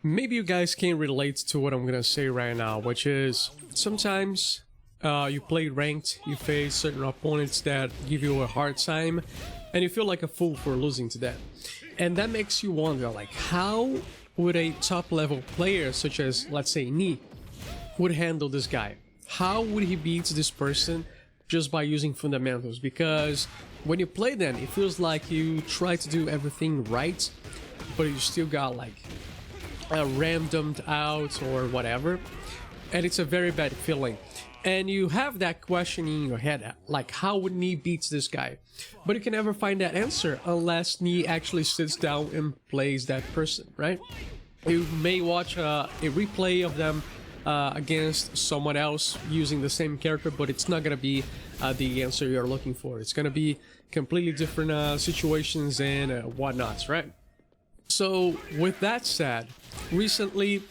Maybe you guys can relate to what I'm gonna say right now, which is sometimes you play ranked, you face certain opponents that give you a hard time, and you feel like a fool for losing to them. And that makes you wonder, like, how would a top level player such as, let's say, me, would handle this guy? How would he beat this person just by using fundamentals? Because when you play them, it feels like you try to do everything right, but you still got like randomed out or whatever, and it's a very bad feeling. And you have that question in your head, like, how would Nee beat this guy? But you can never find that answer unless Nee actually sits down and plays that person, right? You may watch a replay of them against someone else using the same character, but it's not gonna be the answer you're looking for. It's gonna be completely different situations and whatnots, right? So with that said, recently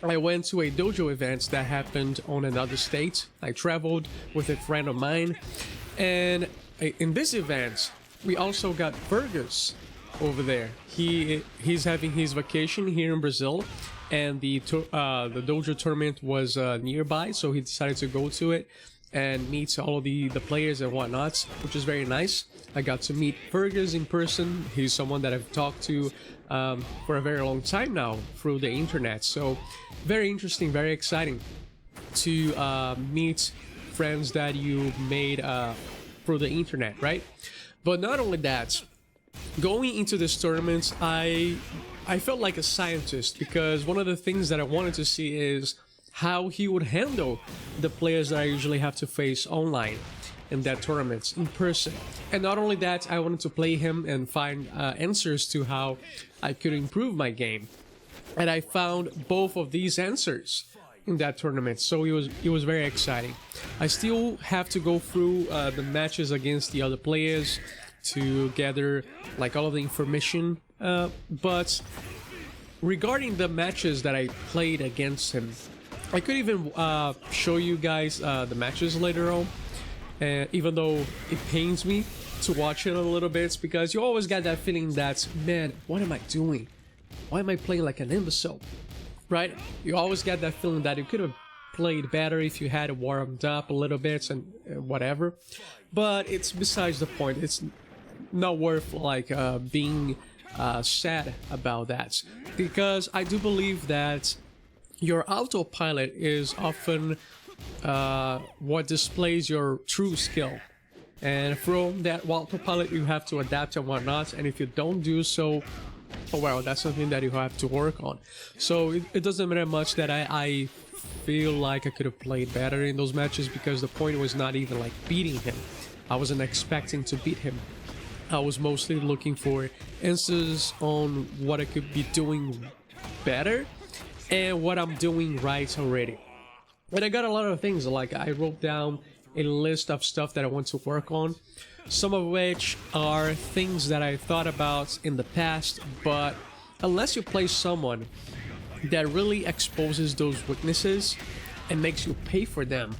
I went to a dojo event that happened on another state. I traveled with a friend of mine, and in this event we also got Fergus over there. He's having his vacation here in Brazil, and the dojo tournament was nearby, so he decided to go to it and meet all of the players and whatnot, which is very nice. I got to meet Fergus in person. He's someone that I've talked to for a very long time now through the internet, so very interesting, very exciting to meet friends that you made through the internet, right? But not only that, going into this tournament, I felt like a scientist, because one of the things that I wanted to see is how he would handle the players that I usually have to face online in that tournament in person. And not only that, I wanted to play him and find answers to how I could improve my game. And I found both of these answers in that tournament, so it was very exciting. I still have to go through the matches against the other players to gather like all of the information, but regarding the matches that I played against him, I could even show you guys the matches later on, even though it pains me to watch it a little bit, because you always get that feeling that, man, what am I doing? Why am I playing like an imbecile? Right? You always get that feeling that you could have played better if you had warmed up a little bit and whatever. But it's besides the point. It's not worth like being sad about that, because I do believe that your autopilot is often what displays your true skill, and from that autopilot you have to adapt and whatnot, and if you don't do so, oh well, that's something that you have to work on. So it doesn't matter much that I feel like I could have played better in those matches, because the point was not even like beating him. I wasn't expecting to beat him. I was mostly looking for answers on what I could be doing better and what I'm doing right already. And I got a lot of things, like I wrote down a list of stuff that I want to work on, some of which are things that I thought about in the past, but unless you play someone that really exposes those weaknesses and makes you pay for them,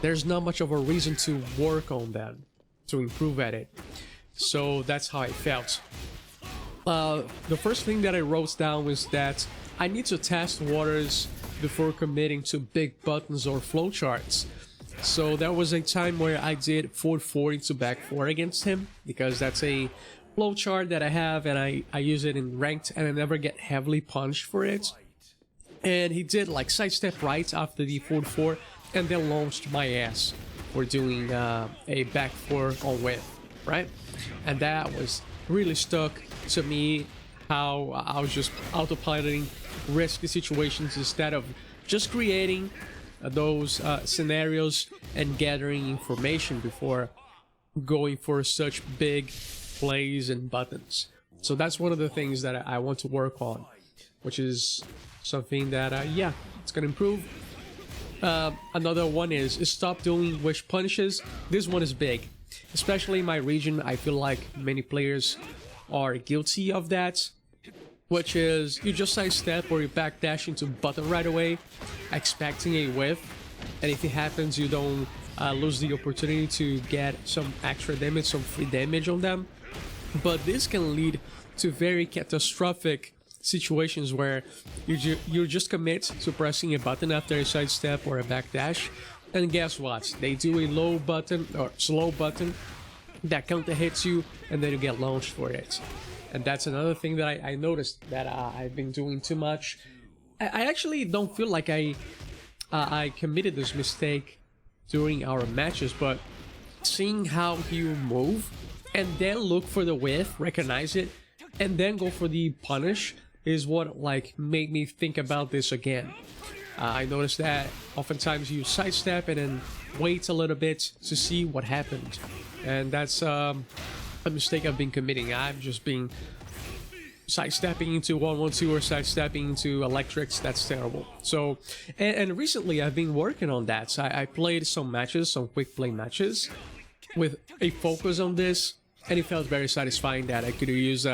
there's not much of a reason to work on them, to improve at it. So that's how I felt. The first thing that I wrote down was that I need to test waters before committing to big buttons or flowcharts. So there was a time where I did forward 4 into back 4 against him, because that's a flowchart that I have and I use it in ranked, and I never get heavily punished for it. And he did like sidestep right after the forward 4 and then launched my ass for doing a back 4 on whip, right? And that was really stuck to me, how I was just autopiloting risky situations instead of just creating those scenarios and gathering information before going for such big plays and buttons. So that's one of the things that I want to work on, which is something that yeah, it's gonna improve. Another one is stop doing wish punishes. This one is big, especially in my region. I feel like many players are guilty of that, which is you just sidestep or you backdash into button right away, expecting a whiff, and if it happens, you don't lose the opportunity to get some extra damage, some free damage on them. But this can lead to very catastrophic situations where you just commit to pressing a button after a sidestep or a backdash, and guess what? They do a low button or slow button that counter hits you, and then you get launched for it. And that's another thing that I noticed that I've been doing too much. I actually don't feel like I committed this mistake during our matches, but seeing how you move and then look for the whiff, recognize it, and then go for the punish is what like made me think about this again. I noticed that oftentimes you sidestep and then wait a little bit to see what happened, and that's a mistake I've been committing. I've just been sidestepping into 1-1-2 or sidestepping into electrics. That's terrible. So, and recently I've been working on that. So I played some matches, some quick play matches with a focus on this, and it felt very satisfying that I could use,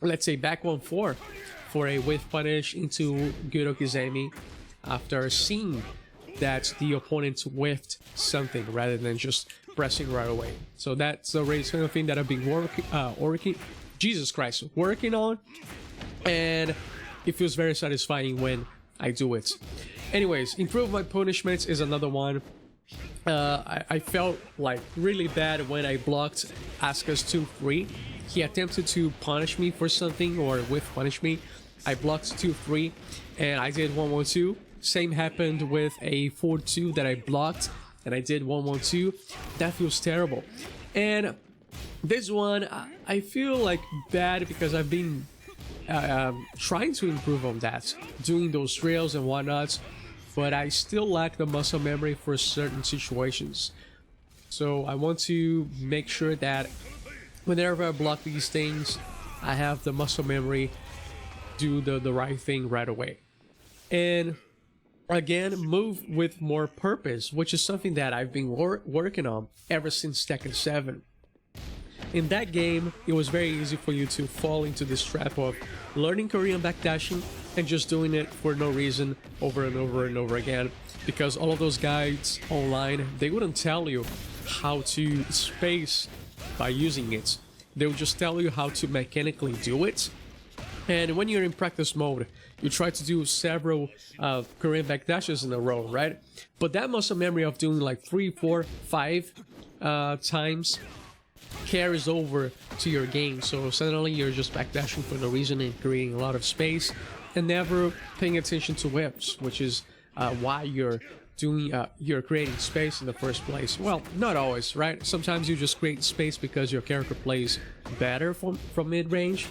let's say, back 1-4 for a whiff punish into Gyurokizemi after seeing that the opponent whiffed something rather than just pressing right away. So that's the kind of thing that I've been working on, and it feels very satisfying when I do it. Anyways, improve my punishments is another one. I felt like really bad when I blocked Asuka's 2-3. He attempted to punish me for something or whiff punish me. I blocked 2-3 and I did 1-1-2. Same happened with a 4-2 that I blocked and I did 1-1-2. That feels terrible. And this one, I feel like bad because I've been trying to improve on that, doing those trails and whatnot, but I still lack the muscle memory for certain situations. So I want to make sure that whenever I block these things, I have the muscle memory, do the right thing right away. And again, move with more purpose, which is something that I've been working on ever since Tekken 7. In that game, it was very easy for you to fall into this trap of learning Korean backdashing and just doing it for no reason over and over and over again, because all of those guides online, they wouldn't tell you how to space by using it. They would just tell you how to mechanically do it. And when you're in practice mode, you try to do several Korean backdashes in a row, right? But that muscle memory of doing like 3, 4, 5 times carries over to your game. So suddenly you're just backdashing for no reason and creating a lot of space and never paying attention to whips, which is why you're creating space in the first place. Well, not always, right? Sometimes you just create space because your character plays better from mid-range.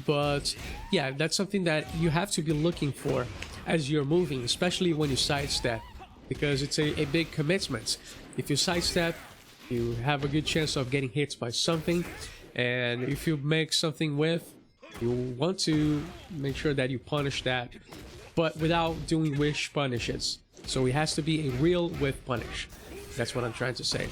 But yeah, that's something that you have to be looking for as you're moving, especially when you sidestep, because it's a big commitment. If you sidestep, you have a good chance of getting hit by something, and if you make something whiff, you want to make sure that you punish that, but without doing wish punishes. So it has to be a real whiff punish. That's what I'm trying to say.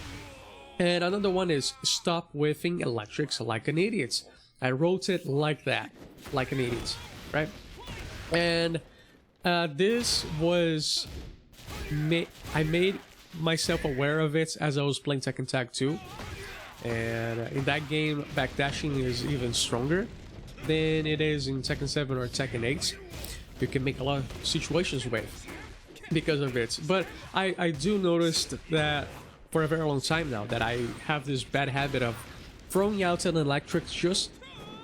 And another one is stop whiffing electrics like an idiot. I wrote it like that, like an idiot, right? And this was... I made myself aware of it as I was playing Tekken Tag 2. And in that game, backdashing is even stronger than it is in Tekken 7 or Tekken 8. You can make a lot of situations with because of it. But I do notice that for a very long time now that I have this bad habit of throwing out an electric just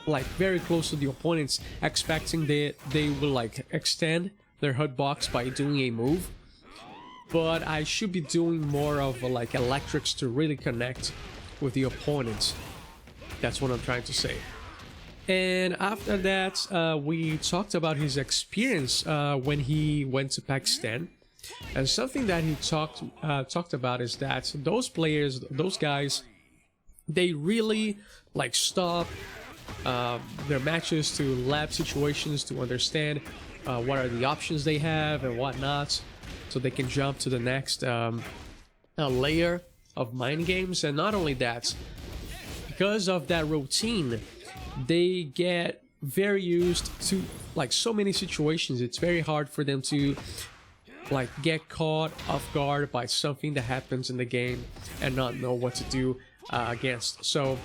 like very close to the opponents, expecting they will like extend their hitbox by doing a move. But I should be doing more of like electrics to really connect with the opponents. That's what I'm trying to say. And after that, we talked about his experience when he went to Pakistan. And something that he talked about is that those players, those guys, they really like stop their matches to lab situations to understand what are the options they have and whatnot, so they can jump to the next layer of mind games. And not only that, because of that routine, they get very used to like so many situations. It's very hard for them to like get caught off guard by something that happens in the game and not know what to do against. So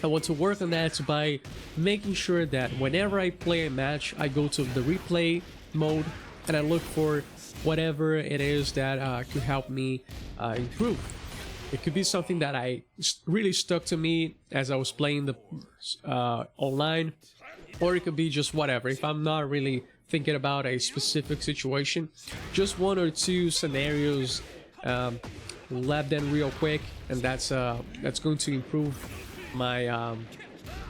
I want to work on that by making sure that whenever I play a match, I go to the replay mode and I look for whatever it is that could help me improve. It could be something that really stuck to me as I was playing the online, or it could be just whatever. If I'm not really thinking about a specific situation, just one or two scenarios, lab them real quick, and that's going to improve my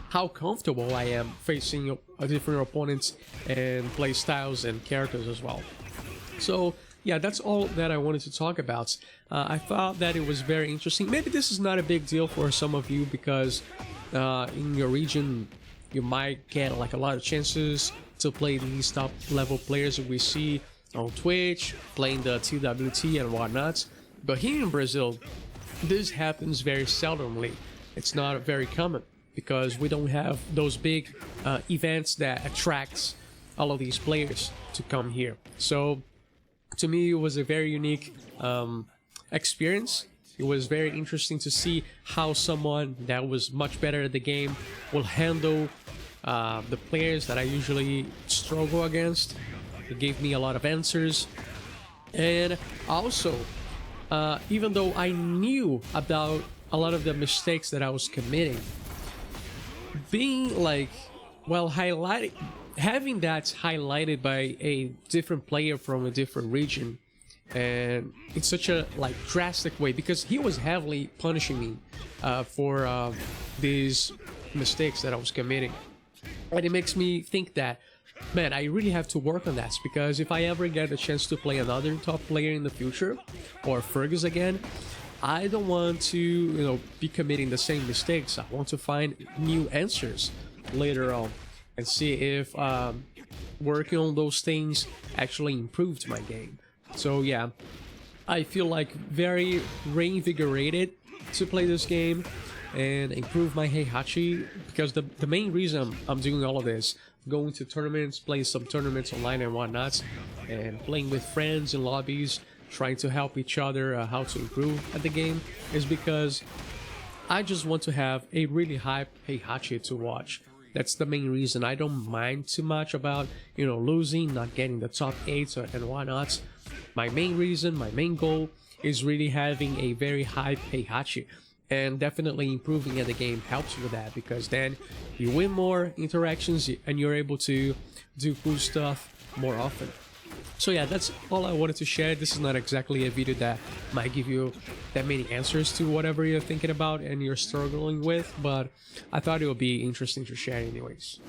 how comfortable I am facing different opponents and play styles and characters as well. So yeah, that's all that I wanted to talk about. I thought that it was very interesting. Maybe this is not a big deal for some of you because in your region you might get like a lot of chances to play these top level players that we see on Twitch, playing the TWT and whatnot. But here in Brazil, this happens very seldomly. It's not very common because we don't have those big events that attracts all of these players to come here. So to me, it was a very unique experience. It was very interesting to see how someone that was much better at the game will handle the players that I usually struggle against. It gave me a lot of answers. And also, even though I knew about a lot of the mistakes that I was committing, being like, well, having that highlighted by a different player from a different region, and in such a like drastic way, because he was heavily punishing me for these mistakes that I was committing, and it makes me think that, man, I really have to work on that, because if I ever get a chance to play another top player in the future, or Fergus again, I don't want to, you know, be committing the same mistakes. I want to find new answers later on and see if working on those things actually improved my game. So yeah, I feel like very reinvigorated to play this game and improve my Heihachi, because the main reason I'm doing all of this, going to tournaments, playing some tournaments online and whatnot, and playing with friends in lobbies, trying to help each other how to improve at the game, is because I just want to have a really high Heihachi to watch. That's the main reason. I don't mind too much about, you know, losing, not getting the top 8 and whatnot. My main reason, my main goal is really having a very high Heihachi. And definitely improving at the game helps with that, because then you win more interactions and you're able to do cool stuff more often. So yeah, that's all I wanted to share. This is not exactly a video that might give you that many answers to whatever you're thinking about and you're struggling with, but I thought it would be interesting to share anyways.